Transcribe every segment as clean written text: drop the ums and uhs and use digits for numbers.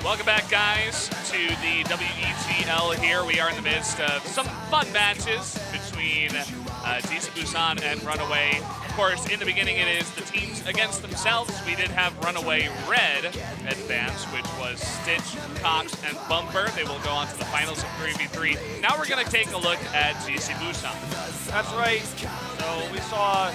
Welcome back, guys, to the WEGL here. We are in the midst of some fun matches between DC Busan and Runaway. Of course, in the beginning, it is the teams against themselves. We did have Runaway Red advance, which was Stitch, Cox, and Bumper. They will go on to the finals of 3v3. Now we're going to take a look at DC Busan. That's right. So we saw,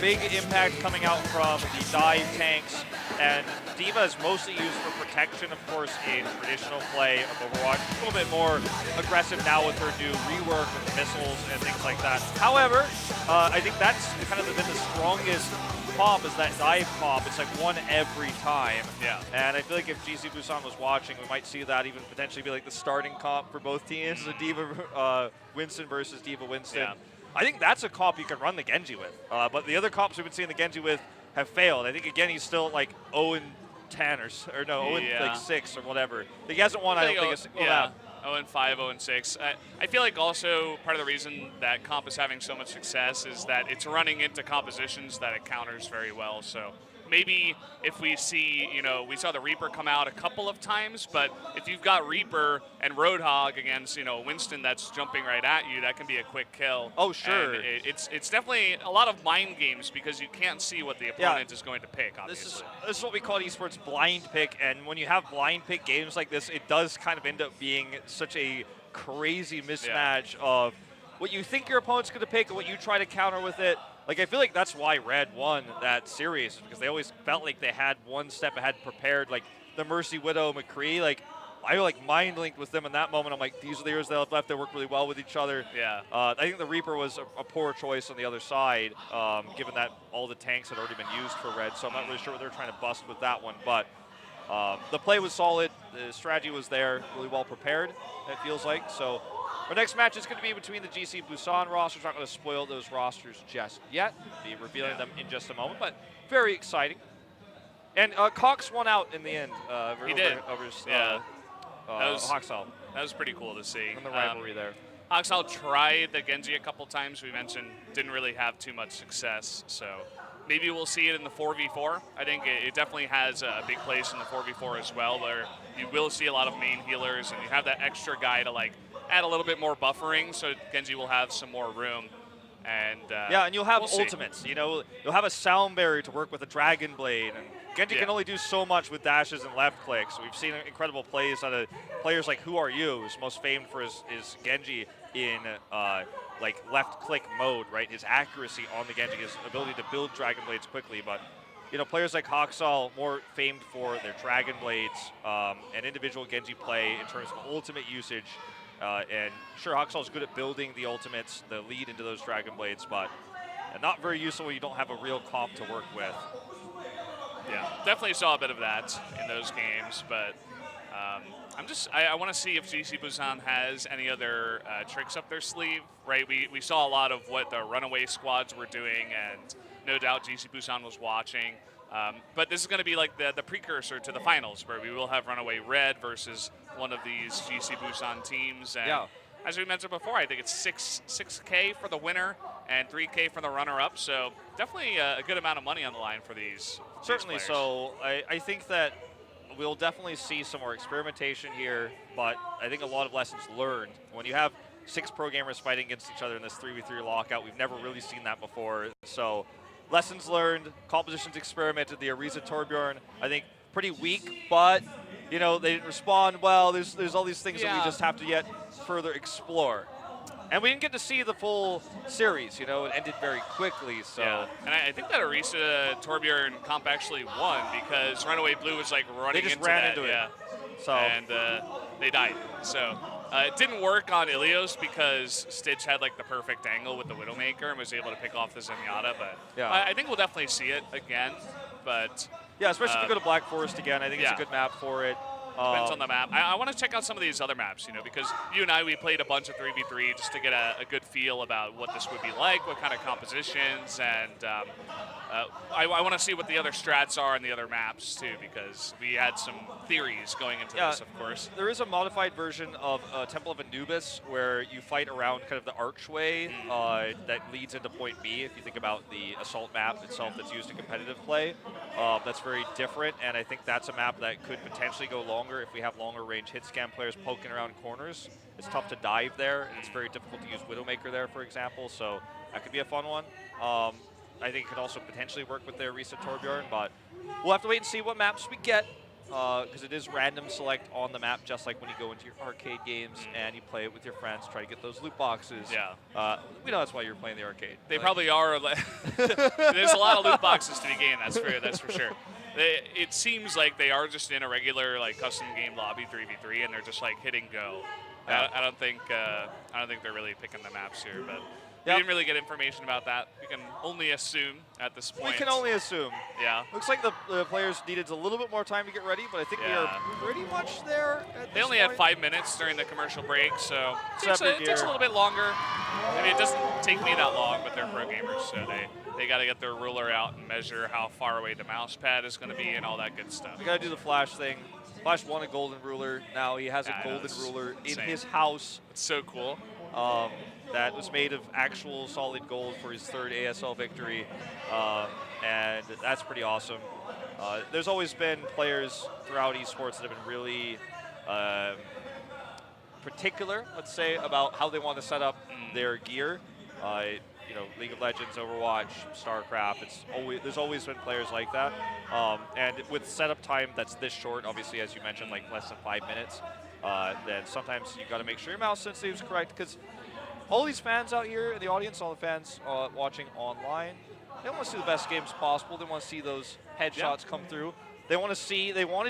big impact coming out from the dive tanks, and D.Va is mostly used for protection, of course, in traditional play of Overwatch. A little bit more aggressive now with her new rework with missiles and things like that. However, I think that's kind of been the strongest comp, is that dive comp. It's like one every time. Yeah. And I feel like if GC Busan was watching, we might see that even potentially be like the starting comp for both teams, the D.Va Winston versus D.Va Winston. Yeah. I think that's a comp you can run the Genji with. But the other comps we've been seeing the Genji with have failed. I think, again, he's still like 0-10 or no, 0-6 or whatever. He hasn't won, I don't think, a single map. 0-5, 0-6. I feel like also part of the reason that comp is having so much success is that it's running into compositions that it counters very well. So maybe if we see, we saw the Reaper come out a couple of times, but if you've got Reaper and Roadhog against, Winston that's jumping right at you, that can be a quick kill. Oh, sure. And it's definitely a lot of mind games because you can't see what the opponent is going to pick, obviously. This is what we call esports blind pick, and when you have blind pick games like this, it does kind of end up being such a crazy mismatch of what you think your opponent's going to pick and what you try to counter with it. Like, I feel like that's why Red won that series, because they always felt like they had one step ahead prepared. Like, the Mercy Widow McCree, like, I mind-linked with them in that moment. I'm like, these are the years they have left. They work really well with each other. Yeah. I think the Reaper was a poor choice on the other side, given that all the tanks had already been used for Red, so I'm not really sure what they're trying to bust with that one. But the play was solid. The strategy was there, really well prepared, it feels like. So our next match is going to be between the GC Busan rosters. Not going to spoil those rosters just yet. Be revealing them in just a moment, but very exciting. And Cox won out in the end. He did. Over Hoxall. That was pretty cool to see. And the rivalry there. Hoxall tried the Genji a couple times. We mentioned didn't really have too much success. So maybe we'll see it in the 4v4. I think it definitely has a big place in the 4v4 as well, where you will see a lot of main healers, and you have that extra guy to add a little bit more buffering, so Genji will have some more room. And and you'll have we'll ultimates. You'll have a sound barrier to work with a Dragon Blade, and Genji can only do so much with dashes and left clicks. We've seen incredible plays out of players like Who Are You, who's most famed for his Genji in left click mode, right? His accuracy on the Genji, his ability to build Dragon Blades quickly. But players like Hoxall, more famed for their Dragon Blades and individual Genji play in terms of ultimate usage. And sure, Hoxall's good at building the ultimates, the lead into those Dragon Blades, but not very useful when you don't have a real comp to work with. Yeah, definitely saw a bit of that in those games, but I want to see if GC Busan has any other tricks up their sleeve, right? We saw a lot of what the Runaway squads were doing, and no doubt GC Busan was watching. But this is going to be like the precursor to the finals, where we will have Runaway Red versus one of these GC Busan teams. And as we mentioned before, I think it's 6K for the winner and 3K for the runner-up. So definitely a good amount of money on the line for these. Certainly. So I think that we'll definitely see some more experimentation here, but I think a lot of lessons learned. When you have 6 pro gamers fighting against each other in this 3v3 lockout, we've never really seen that before. So lessons learned, compositions experimented. The Ariza Torbjorn, I think, pretty weak, but they didn't respond well. There's all these things that we just have to yet further explore. And we didn't get to see the full series, it ended very quickly. So and I think that Ariza Torbjorn comp actually won because Runaway Blue was running they just into ran that. Into it. So and they died. So it didn't work on Ilios because Stitch had the perfect angle with the Widowmaker and was able to pick off the Zenyatta. But I think we'll definitely see it again. But yeah, especially if you go to Black Forest again, I think it's a good map for it. Depends on the map. I want to check out some of these other maps, because you and I, we played a bunch of 3v3 just to get a good feel about what this would be like, what kind of compositions, and I want to see what the other strats are on the other maps, too, because we had some theories going into this, of course. There is a modified version of Temple of Anubis where you fight around kind of the archway that leads into Point B, if you think about the Assault map itself that's used in competitive play. That's very different, and I think that's a map that could potentially go long longer. If we have longer range hit scan players poking around corners, it's tough to dive there, and it's very difficult to use Widowmaker there, for example. So that could be a fun one. I think it could also potentially work with their Reset Torbjorn, but we'll have to wait and see what maps we get, because it is random select on the map, just like when you go into your arcade games and you play it with your friends, try to get those loot boxes. Yeah. We know that's why you're playing the arcade. They probably are. There's a lot of loot boxes to be gained. That's for sure. It seems like they are just in a regular like custom game lobby 3v3, and they're just like hitting go. Yeah. I don't think they're really picking the maps here, but. We Yep. didn't really get information about that. We can only assume at this point. We can only assume. Yeah. Looks like the players needed a little bit more time to get ready, but I think we are pretty much there. They only had 5 minutes during the commercial break, so it takes a little bit longer. I mean, it doesn't take me that long, but they're pro gamers, so they got to get their ruler out and measure how far away the mouse pad is going to be and all that good stuff. We got to do the Flash thing. Flash won a golden ruler. Now he has a golden ruler in his house. It's so cool. That was made of actual solid gold for his 3rd ASL victory, and that's pretty awesome. There's always been players throughout esports that have been really particular, let's say, about how they want to set up their gear. You know, League of Legends, Overwatch, StarCraft. There's always been players like that, and with setup time that's this short, obviously, as you mentioned, like less than 5 minutes, then sometimes you got to make sure your mouse sensitivity is correct, because all these fans out here in the audience, all the fans watching online, they want to see the best games possible. They want to see those headshots come through. They wanted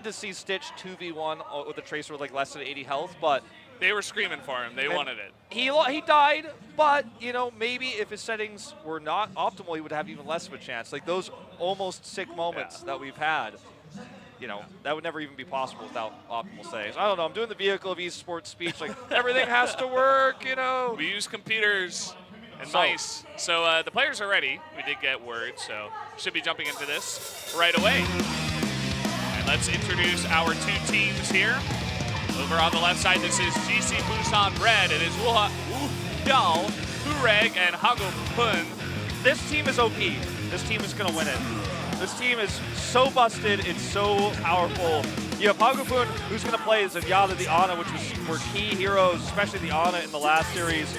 to see Stitch 2v1 with a Tracer with like less than 80 health, but they were screaming for him. They wanted it. He died, but you know, maybe if his settings were not optimal, he would have even less of a chance. Like those almost sick moments that we've had. You know, that would never even be possible without optimal settings. I don't know. I'm doing the vehicle of esports speech. Like, everything has to work, you know. We use computers and mice. So the players are ready. We did get word, so should be jumping into this right away. And let's introduce our 2 teams here. Over on the left side, this is GC Busan Red. It is Yao, Hureg, and Hago Pun. This team is OP. This team is going to win it. This team is so busted, it's so powerful. You have Hagupun, who's going to play Zenyatta the Ana, which were key heroes, especially the Ana in the last series.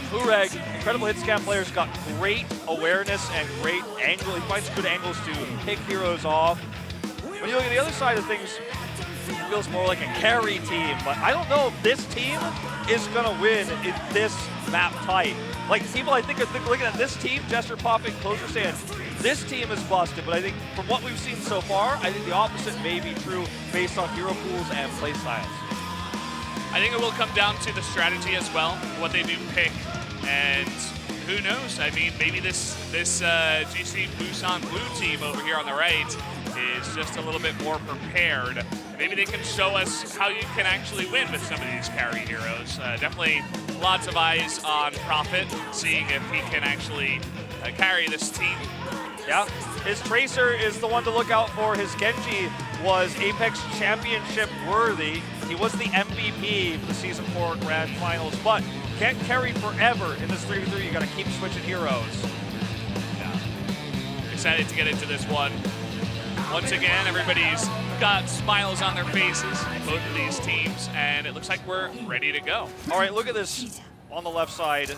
Hureg, incredible hit scan players, got great awareness and great angle. He finds good angles to pick heroes off. When you look at the other side of things, it feels more like a carry team, but I don't know if this team is going to win in this map type. Like, people I think are looking at this team, Gesture popping, closer saying, this team is busted, but I think from what we've seen so far, I think the opposite may be true based on hero pools and play styles. I think it will come down to the strategy as well, what they do pick, and who knows? I mean, maybe this GC Busan blue team over here on the right is just a little bit more prepared. Maybe they can show us how you can actually win with some of these carry heroes. Definitely lots of eyes on Prophet, seeing if he can actually carry this team. Yeah, his Tracer is the one to look out for. His Genji was Apex Championship worthy. He was the MVP for the Season 4 Grand Finals, but can't carry forever in this 3v3. You got to keep switching heroes. Yeah. Excited to get into this one. Once again, everybody's got smiles on their faces, both of these teams, and it looks like we're ready to go. All right, look at this on the left side.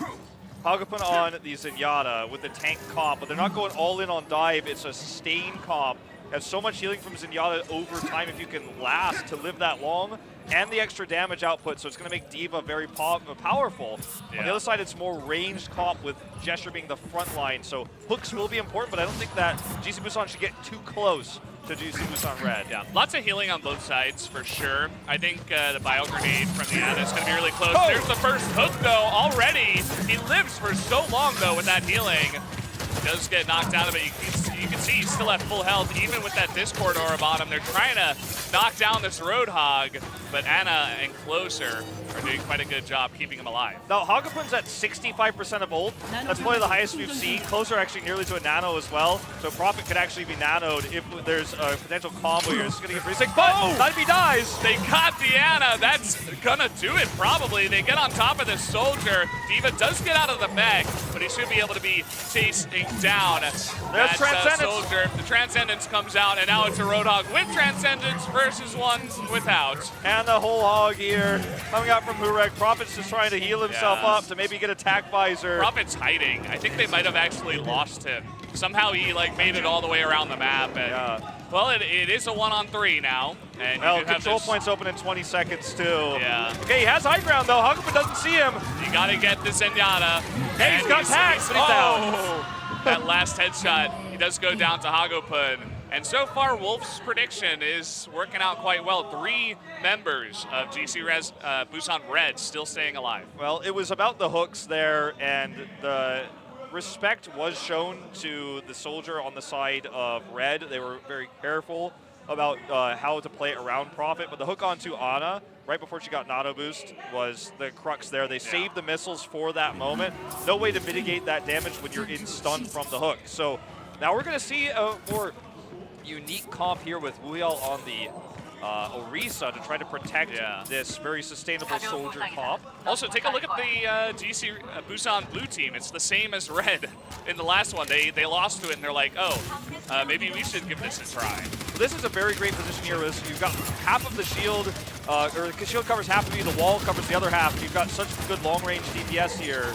Hagupun on the Zenyatta with the tank comp, but they're not going all in on dive. It's a sustain comp. Has so much healing from Zenyatta over time if you can last to live that long, and the extra damage output, so it's going to make D.Va very powerful. Yeah. On the other side, it's more ranged comp with Gesture being the front line, so hooks will be important, but I don't think that GC Busan should get too close to GC Busan Red. Yeah, lots of healing on both sides for sure. I think the bio grenade from the Ana is going to be really close. Oh! There's the first hook though already. He lives for so long though with that healing. He does get knocked out of it. You can see he's still at full health even with that Discord aura on him. They're trying to knock down this Roadhog, but Ana and Closer are doing quite a good job keeping him alive. Now, Hagupun's at 65% of ult. That's probably the highest we've seen. Closer actually nearly to a nano as well. So Prophet could actually be nanoed if there's a potential combo here. It's going to get pretty sick, but not if he dies. They caught the Ana. That's going to do it probably. They get on top of this D.Va does get out of the bag, but he should be able to be chasing down. There's Transcend. Transcendence. Soldier. The Transcendence comes out, and now it's a Roadhog with Transcendence versus one without. And the whole hog here coming out from Hurek. Prophet's just trying to heal himself up to maybe get attack visor. Prophet's hiding. I think they might have actually lost him. Somehow he like made it all the way around the map. And, well, it is a 1-on-3 now. And well, control points open in 20 seconds too. Yeah. Okay, he has high ground though. Hagupun doesn't see him. You gotta get this Zenyatta. Hey, he's got tags, but he's down. That last headshot, he does go down to Hagupun. And so far, Wolf's prediction is working out quite well. 3 members of GC Busan Red still staying alive. Well, it was about the hooks there, and the respect was shown to the soldier on the side of Red. They were very careful about how to play around Prophet, but the hook onto Ana right before she got Nado boost was the crux there. They saved the missiles for that moment. No way to mitigate that damage when you're in stun from the hook. So now we're going to see a more unique comp here with Wuyal on the Orisa to try to protect this very sustainable soldier comp. Also, take a look at the GC Busan blue team. It's the same as Red in the last one. They lost to it, and they're like, oh, maybe we should give this a try. This is a very great position here. As you've got half of the shield, or the shield covers half of you, the wall covers the other half. You've got such good long-range DPS here.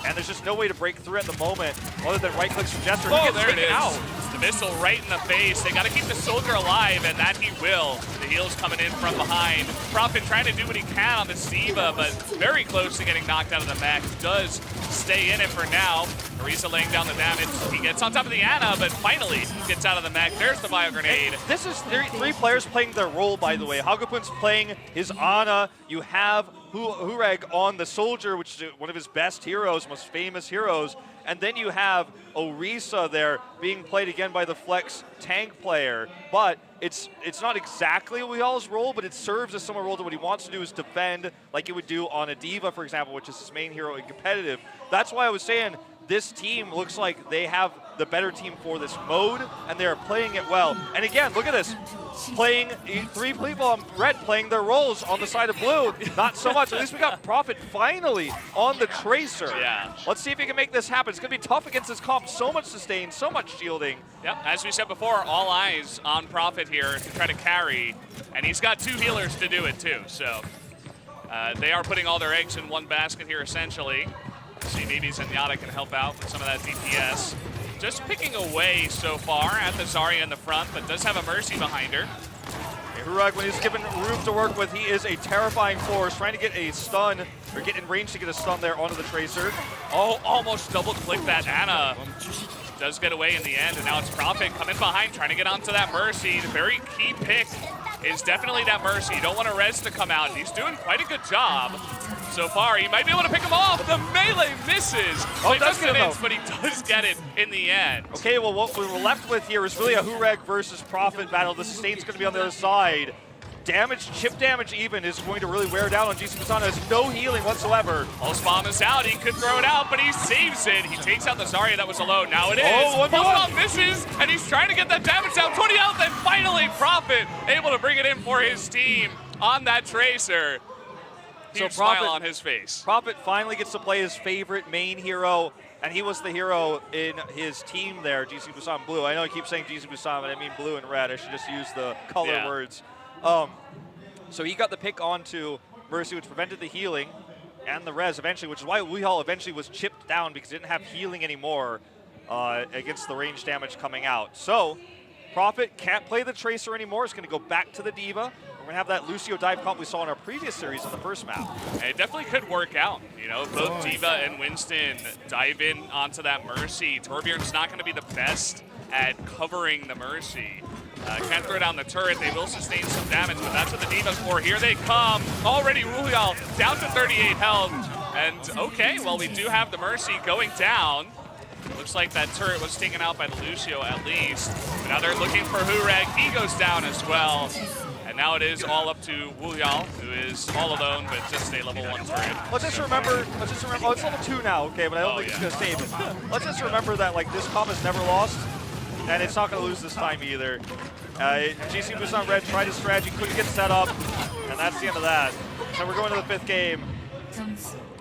And there's just no way to break through at the moment other than right-click suggester. Oh, there it is. Out. The missile right in the face. They got to keep the soldier alive, and that he will. The heal's coming in from behind. Prophet trying to do what he can on this D.Va, but very close to getting knocked out of the mech. Does stay in it for now. Orisa laying down the damage. He gets on top of the Ana, but finally gets out of the mech. There's the bio grenade. And this is 3 players playing their role, by the way. Hagupun's playing his Ana. You have Hureg on the soldier, which is one of his best heroes, most famous heroes. And then you have Orisa there being played again by the flex tank player. But it's not exactly Wuyal's role, but it serves as similar role to what he wants to do is defend like it would do on a D.Va, for example, which is his main hero in competitive. That's why I was saying this team looks like they have the better team for this mode, and they're playing it well. And again, look at this. Playing 3 people on Red playing their roles on the side of Blue. Not so much. At least we got Prophet finally on the Tracer. Yeah. Let's see if he can make this happen. It's going to be tough against this comp. So much sustain, so much shielding. Yep, as we said before, all eyes on Prophet here to try to carry. And he's got 2 healers to do it too. So they are putting all their eggs in one basket here essentially. See, maybe Zenyatta can help out with some of that DPS. Just picking away so far at the Zarya in the front, but does have a Mercy behind her. Hurek, when he's given room to work with, he is a terrifying force, trying to get a stun, or get in range to get a stun there onto the Tracer. Oh, almost double-click that Ana. Does get away in the end, and now it's Prophet coming behind, trying to get onto that Mercy. The very key pick is definitely that Mercy. You don't want a res to come out. He's doing quite a good job so far. He might be able to pick him off. The melee misses. Oh, he does get it, but he does get it in the end. Okay, well, what we were left with here is really a Hurek versus Prophet battle. The sustain's going to be on the other side. Damage, chip damage even, is going to really wear down on GC Busan. Has no healing whatsoever. Pulse Bomb is out. He could throw it out, but he saves it. He takes out the Zarya that was alone. Now it is. Oh, Pulse Bomb misses, and he's trying to get that damage down. 20 health, and finally Prophet able to bring it in for his team on that Tracer. Huge smile on his face. Prophet finally gets to play his favorite main hero, and he was the hero in his team there, GC Busan Blue. I know I keep saying GC Busan, but I mean blue and red. I should just use the color words. So he got the pick onto Mercy, which prevented the healing and the res eventually, which is why Weehall eventually was chipped down because he didn't have healing anymore against the range damage coming out. So Prophet can't play the Tracer anymore. It's going to go back to the D.Va. We're going to have that Lucio dive comp we saw in our previous series on the first map. It definitely could work out. You know, both D.Va and Winston dive in onto that Mercy. Torbjorn's not going to be the best at covering the Mercy. Can't throw down the turret. They will sustain some damage, but that's what the D.Va's for. Here they come. Already Ruyal down to 38 health. And okay, well, we do have the Mercy going down. Looks like that turret was taken out by the Lucio at least. But now they're looking for Hureg. He goes down as well. And now it is all up to Wuyal, who is all alone, but just a level 1 turret. Let's just remember, oh, it's level 2 now, okay, but I don't think it's going to save it. Let's just remember that, like, this comp is never lost, and it's not going to lose this time either. GC Busan Red tried his strategy, couldn't get set up, and that's the end of that. So we're going to the 5th game.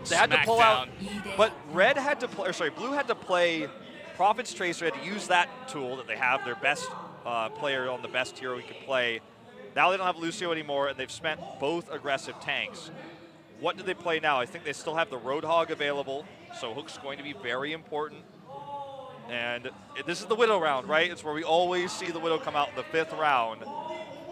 They had to pull out, but Red had to play, or sorry, Blue had to play Prophet's Tracer had to use that tool that they have, their best player on the best hero he could play. Now they don't have Lucio anymore, and they've spent both aggressive tanks. What do they play now? I think they still have the Roadhog available, so Hook's going to be very important. And this is the Widow round, right? It's where we always see the Widow come out in the 5th round.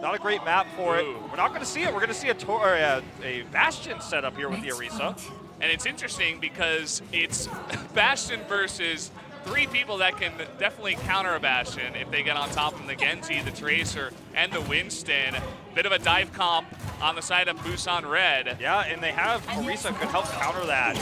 Not a great map for it. We're not going to see it. We're going to see a Bastion setup here with the Orisa. And it's interesting because it's Bastion versus 3 people that can definitely counter a Bastion if they get on top of the Genji, the Tracer, and the Winston. Bit of a dive comp on the side of Busan Red. Yeah, and they have Orisa could help counter that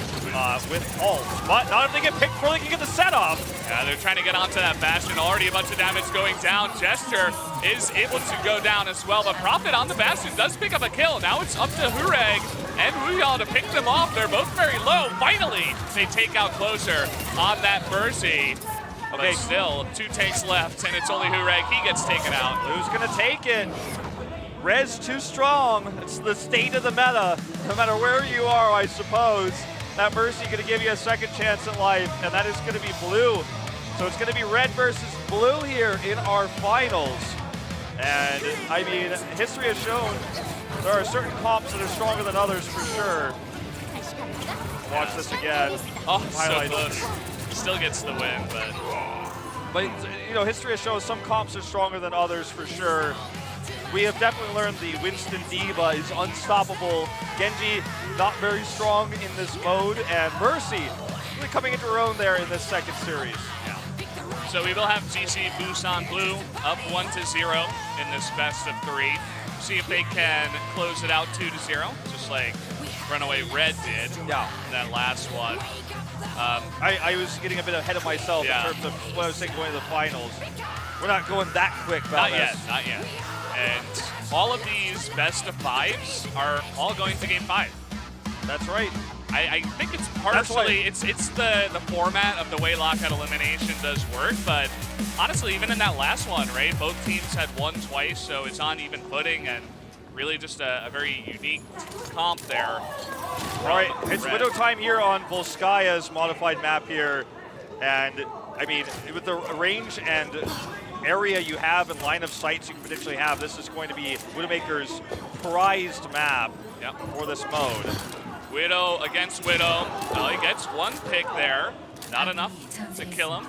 with ult. But not if they get picked before they can get the setup. Yeah, they're trying to get onto that Bastion. Already a bunch of damage going down. Gesture is able to go down as well. But Prophet on the Bastion does pick up a kill. Now it's up to Hureg and Wuyao to pick them off. They're both very low. Finally, they take out Closer on that Mercy. Okay, but still, 2 tanks left, and it's only Hureg. He gets taken out. Who's going to take it? Res too strong. It's the state of the meta. No matter where you are, I suppose. That Mercy going to give you a second chance at life, and that is going to be blue. So it's going to be red versus blue here in our finals. And, I mean, history has shown there are certain comps that are stronger than others for sure. Watch this again. Oh, Highlights. so close. Still gets the win, But, you know, history has shown some comps are stronger than others for sure. We have definitely learned the Winston Diva is unstoppable. Genji, not very strong in this mode. And Mercy, really coming into her own there in this second series. Yeah. So we will have GC Busan Blue up 1-0 in this best of 3. See if they can close it out 2-0, just like Runaway Red did in that last one. I was getting a bit ahead of myself in terms of what I was saying going to the finals. We're not going that quick about this. Not yet. And all of these best of 5s are all going to game 5. That's right. I think it's partially, it's the format of the way Lockout Elimination does work, but honestly, even in that last one, right, both teams had won twice, so it's on even footing, and really just a very unique comp there. All right, it's Widow time here on Volskaya's modified map here, and I mean, with the range and area you have and line of sights you can potentially have, this is going to be Widowmaker's prized map for this mode. Widow against Widow. Well, he gets 1 pick there. Not enough to kill him.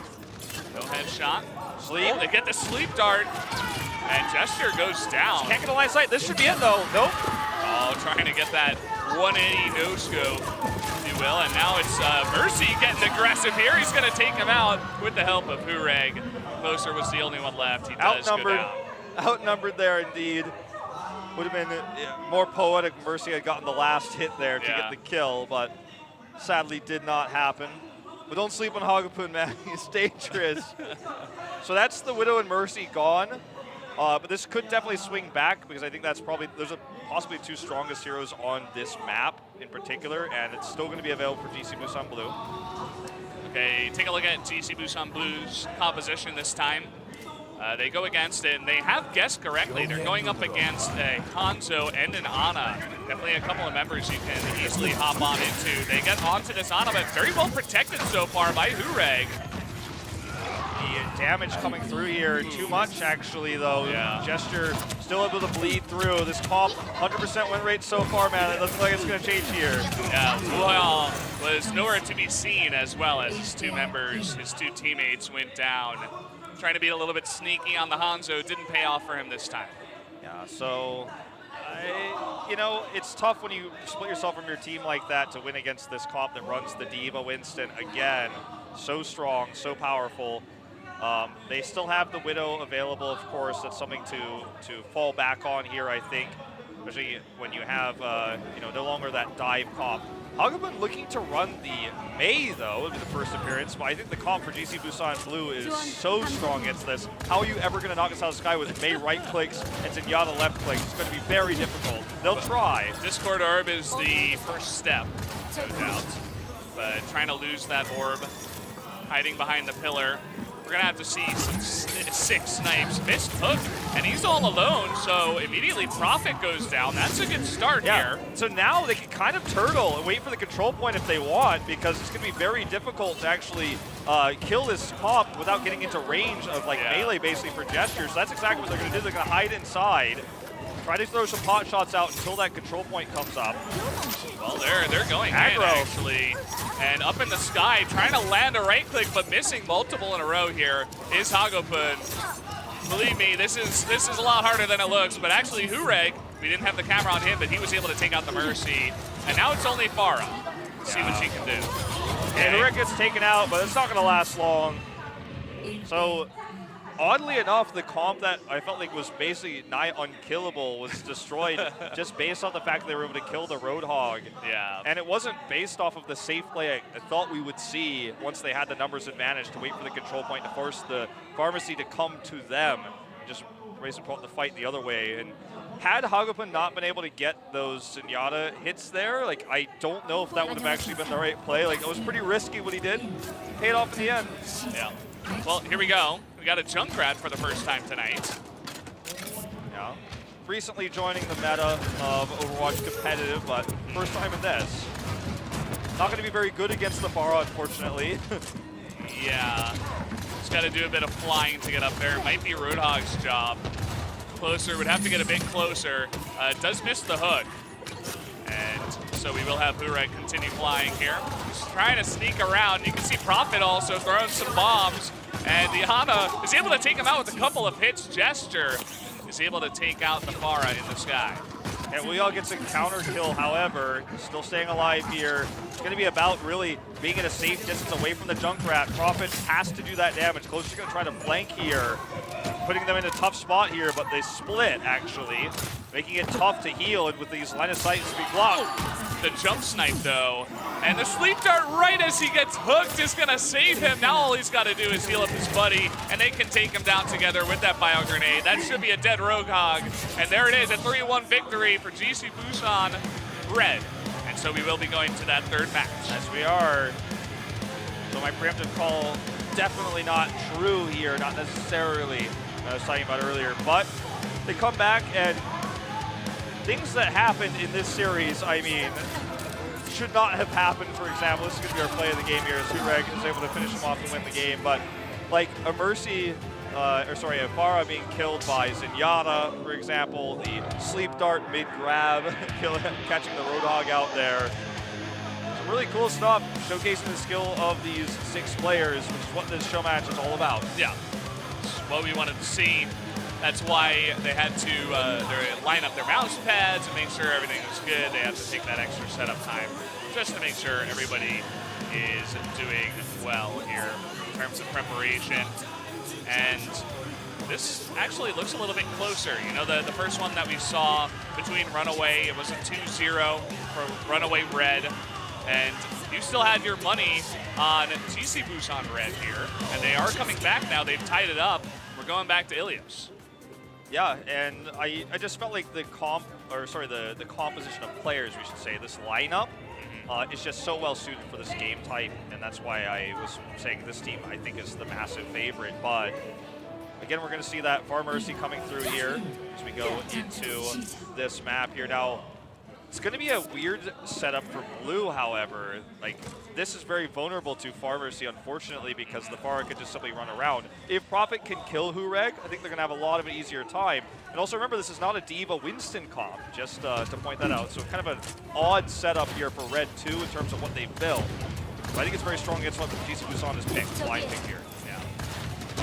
No headshot. Sleep. Oh, they get the sleep dart. And Gesture goes down. Can't get a line of sight. This should be it, though. Nope. Oh, trying to get that 180 no-scope, if you will. And now it's Mercy getting aggressive here. He's going to take him out with the help of Hureg. Closer was the only one left. He does go down. Outnumbered there, indeed. Would have been more poetic. Mercy had gotten the last hit there to get the kill, but sadly did not happen. But don't sleep on Hagapun, man. He's dangerous. So that's the Widow and Mercy gone. But this could definitely swing back because I think that's probably, there's possibly 2 strongest heroes on this map in particular, and it's still going to be available for GC Busan Blue. Okay, take a look at GC Busan Blue's composition this time. They go against it, and they have guessed correctly. They're going up against a Hanzo and an Ana. Definitely a couple of members you can easily hop on into. They get onto this Ana, but very well protected so far by Hureg. The damage coming through here, too much actually though. Gesture still able to bleed through. This comp, 100% win rate so far, man. It doesn't look like it's going to change here. Yeah, Loyal was nowhere to be seen as well as his 2 members, his 2 teammates went down. Trying to be a little bit sneaky on the Hanzo, didn't pay off for him this time. Yeah, so, you know, it's tough when you split yourself from your team like that to win against this comp that runs the Diva Winston again. So strong, so powerful. They still have the Widow available, of course. That's something to fall back on here, I think, especially when you have, you know, no longer that dive comp. Hagapun looking to run the Mei, though, in the first appearance, but I think the comp for GC Busan Blue is so strong against this. How are you ever going to knock us out of the sky with Mei right clicks and Zenyatta left clicks? It's going to be very difficult. They'll try. Discord Orb is the first step, no doubt. But trying to lose that orb, hiding behind the pillar. We're going to have to see some 6 snipes. Missed hook, and he's all alone, so immediately Prophet goes down. That's a good start here. So now they can kind of turtle and wait for the control point if they want, because it's going to be very difficult to actually kill this comp without getting into range of like melee basically for gestures. So that's exactly what they're going to do. They're going to hide inside, try to throw some pot shots out until that control point comes up. Well, they're going aggro in, actually. And up in the sky, trying to land a right click, but missing multiple in a row here is Hagopun. Believe me, this is a lot harder than it looks, but actually Hureg, we didn't have the camera on him, but he was able to take out the Mercy. And now it's only Farah. See what she can do. And Hureg gets taken out, but it's not going to last long. So, oddly enough, the comp that I felt like was basically nigh unkillable was destroyed just based on the fact that they were able to kill the Roadhog. Yeah. And it wasn't based off of the safe play I thought we would see once they had the numbers advantage to wait for the control point to force the Pharmacy to come to them and just raise the fight the other way. And had Hagopun not been able to get those Zenyatta hits there, like I don't know if that would have actually been the right play. Like it was pretty risky what he did. Paid off in the end. Yeah. Well, here we go. We got a Junkrat for the first time tonight. Yeah. Recently joining the meta of Overwatch competitive, but first time in this. Not going to be very good against the Farah, unfortunately. Yeah. Just got to do a bit of flying to get up there. It might be Roadhog's job. Closer, would have to get a bit closer. Does miss the hook. And so we will have Hureg continue flying here. Just trying to sneak around. You can see Prophet also throwing some bombs. And Diana is able to take him out with a couple of hits. Gesture is able to take out the Farah in the sky. And we all gets a counter kill, however, still staying alive here. It's going to be about really being at a safe distance away from the Junkrat. Prophet has to do that damage. Closer's going to try to flank here, putting them in a tough spot here, but they split, actually, making it tough to heal, and with these line of sight to be blocked. The jump snipe, though, and the sleep dart right as he gets hooked is going to save him. Now all he's got to do is heal up his buddy, and they can take him down together with that bio grenade. That should be a dead Roadhog, and there it is, a 3-1 victory for GC Busan Red. And so we will be going to that third match. As we are. So my preemptive call, definitely not true here, not necessarily, I was talking about earlier, but they come back and things that happened in this series, I mean, should not have happened. For example, this is going to be our play of the game here as Hureg is able to finish him off and win the game, but like a Mercy, a Farah being killed by Zenyatta, for example, the sleep dart mid-grab, catching the Roadhog out there. Some really cool stuff, showcasing the skill of these 6 players, which is what this show match is all about. Yeah, it's what we wanted to see. That's why they had to line up their mouse pads and make sure everything was good. They have to take that extra setup time just to make sure everybody is doing well here in terms of preparation. And this actually looks a little bit closer. You know, the first one that we saw between Runaway, it was a 2-0 for Runaway Red. And you still had your money on GC Busan Red here. And they are coming back now. They've tied it up. We're going back to Ilios. Yeah, and I just felt like the composition of players, we should say, this lineup is just so well suited for this game type, and that's why I was saying this team I think is the massive favorite. But again, we're going to see that Far Mercy coming through here as we go into this map here. Now, it's going to be a weird setup for Blue, however. Like, this is very vulnerable to Far Mercy, unfortunately, because the Farah could just simply run around. If Prophet can kill Hureg, I think they're going to have a lot of an easier time. And also remember, this is not a D.Va Winston comp, just to point that out. So kind of an odd setup here for Red 2 in terms of what they've built. But I think it's very strong against what GC Busan has picked, blind pick here. Yeah.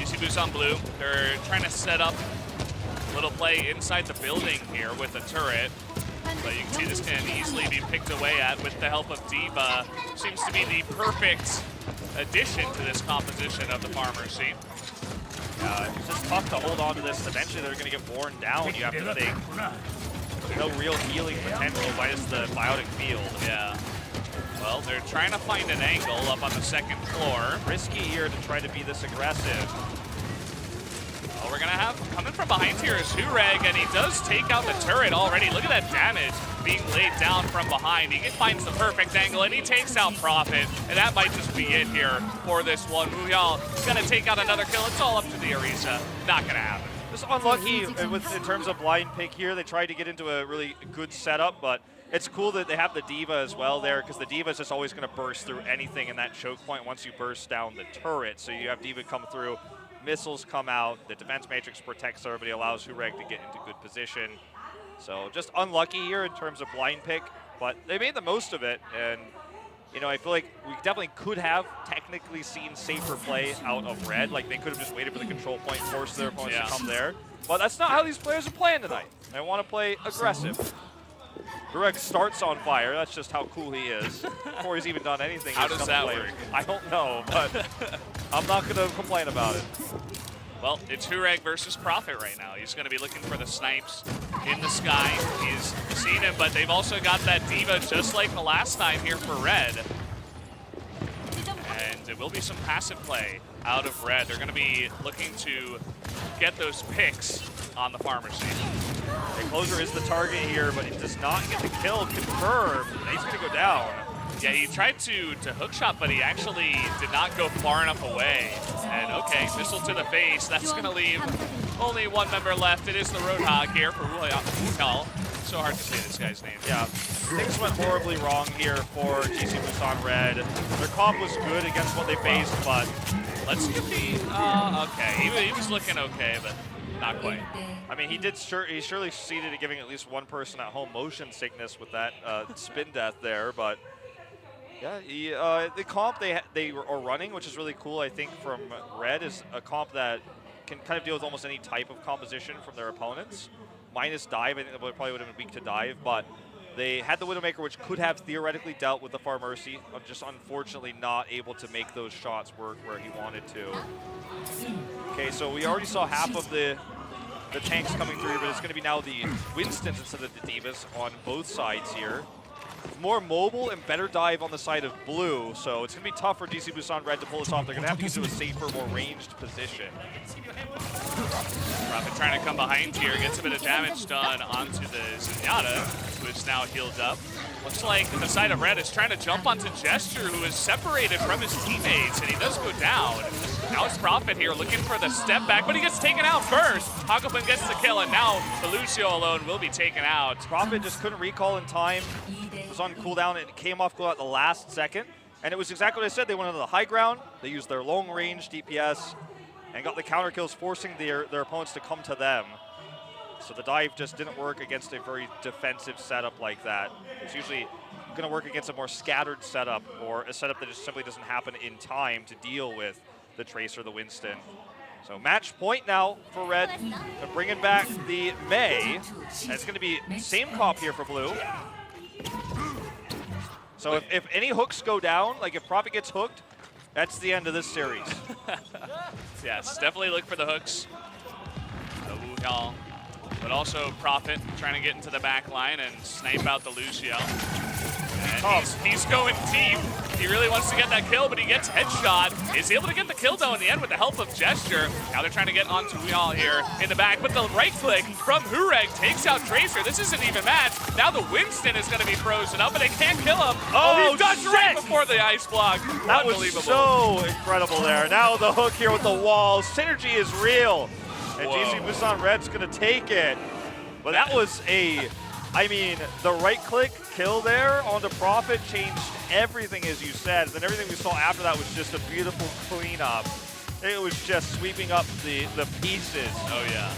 GC Busan Blue, they're trying to set up a little play inside the building here with the turret. But you can see this can easily be picked away at with the help of D.Va. Seems to be the perfect addition to this composition of the Far Mercy. It's just tough to hold on to this. Eventually they're going to get worn down, you have to think. No real healing potential minus the biotic field. Yeah. Well, they're trying to find an angle up on the second floor. Risky here to try to be this aggressive. Well, we're going to have, coming from behind here is Hureg, and he does take out the turret already. Look at that damage being laid down from behind. He finds the perfect angle, and he takes out Prophet, and that might just be it here for this one. Muyal is going to take out another kill. It's all up to the Arisa. Not going to happen. Just unlucky in terms of blind pick here. They tried to get into a really good setup, but it's cool that they have the Diva as well there, because the Diva is just always going to burst through anything in that choke point once you burst down the turret. So you have Diva come through, missiles come out, the defense matrix protects everybody, allows Hureg to get into good position. So just unlucky here in terms of blind pick, but they made the most of it. And you know, I feel like we definitely could have technically seen safer play out of Red. Like, they could have just waited for the control point, forced their opponents to come there. But that's not how these players are playing tonight. They want to play aggressive. Hureg starts on fire. That's just how cool he is. Before he's even done anything. How does that work? I don't know, but I'm not going to complain about it. Well, it's Hureg versus Prophet right now. He's going to be looking for the snipes in the sky. He's seen him, but they've also got that Diva just like the last time here for Red. And it will be some passive play out of Red. They're going to be looking to get those picks on the farmer's seat. The closer is the target here, but he does not get the kill confirmed. He's going to go down. Yeah, he tried to hook shot, but he actually did not go far enough away. And okay, missile to the face. That's going to leave only one member left. It is the Roadhog here for WEGL. So hard to say this guy's name. Yeah, things went horribly wrong here for GC Busan Red. Their comp was good against what they faced, but let's get the, okay, he was looking okay, but not quite. I mean, he surely succeeded at giving at least one person at home motion sickness with that spin death there, but yeah, the comp they are running, which is really cool, I think, from Red, is a comp that can kind of deal with almost any type of composition from their opponents. Minus dive, I think they probably would have been weak to dive, but they had the Widowmaker, which could have theoretically dealt with the Far Mercy, just unfortunately not able to make those shots work where he wanted to. Okay, so we already saw half of the tanks coming through, but it's going to be now the Winstons instead of the Divas on both sides here. More mobile and better dive on the side of blue, so it's going to be tough for GC Busan Red to pull this off. They're going to have to get to a safer, more ranged position. Prophet trying to come behind here, gets a bit of damage done onto the Zenyatta, who is now healed up. Looks like the side of Red is trying to jump onto Gesture, who is separated from his teammates, and he does go down. Now it's Prophet here looking for the step back, but he gets taken out first. Hakopen gets the kill, and now the Lucio alone will be taken out. Prophet just couldn't recall in time. It was on cooldown. It came off cooldown at the last second. And it was exactly what I said. They went into the high ground. They used their long range DPS and got the counter kills, forcing their opponents to come to them. So the dive just didn't work against a very defensive setup like that. It's usually going to work against a more scattered setup, or a setup that just simply doesn't happen in time to deal with the Tracer, the Winston. So match point now for Red. They're bringing back the Mei. And it's going to be same comp here for Blue. So if any hooks go down, like if Prophet gets hooked, that's the end of this series. Yes, definitely look for the hooks. The WEGL, but also Prophet trying to get into the back line and snipe out the Lucio. And he's going deep. He really wants to get that kill, but he gets headshot. Is able to get the kill though in the end with the help of Gesture. Now they're trying to get onto WEGL here in the back, but the right click from Hureg takes out Tracer. This isn't even match. Now the Winston is going to be frozen up, but they can't kill him. Oh, he dodged right before the ice block. That was so incredible there. Now the hook here with the wall. Synergy is real. And GC Busan Red's going to take it. But that was I mean, the right-click kill there onto Prophet changed everything, as you said. And then everything we saw after that was just a beautiful cleanup. It was just sweeping up the pieces. Oh, yeah.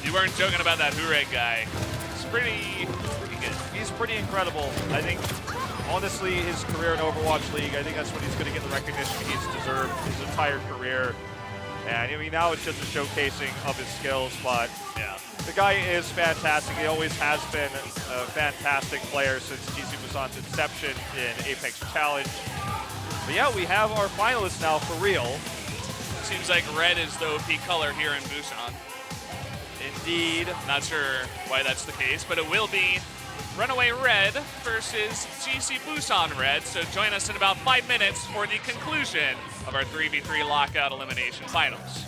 You weren't joking about that Hureg guy. It's pretty good. He's pretty incredible. I think, honestly, his career in Overwatch League, I think that's when he's going to get the recognition he's deserved his entire career. And I mean, now it's just a showcasing of his skills, but yeah, the guy is fantastic. He always has been a fantastic player since GC Busan's inception in Apex Challenge. But yeah, we have our finalists now for real. Seems like red is the OP color here in Busan. Indeed. Not sure why that's the case, but it will be Runaway Red versus GC Busan Red. So join us in about 5 minutes for the conclusion of our 3v3 Lockout Elimination Finals.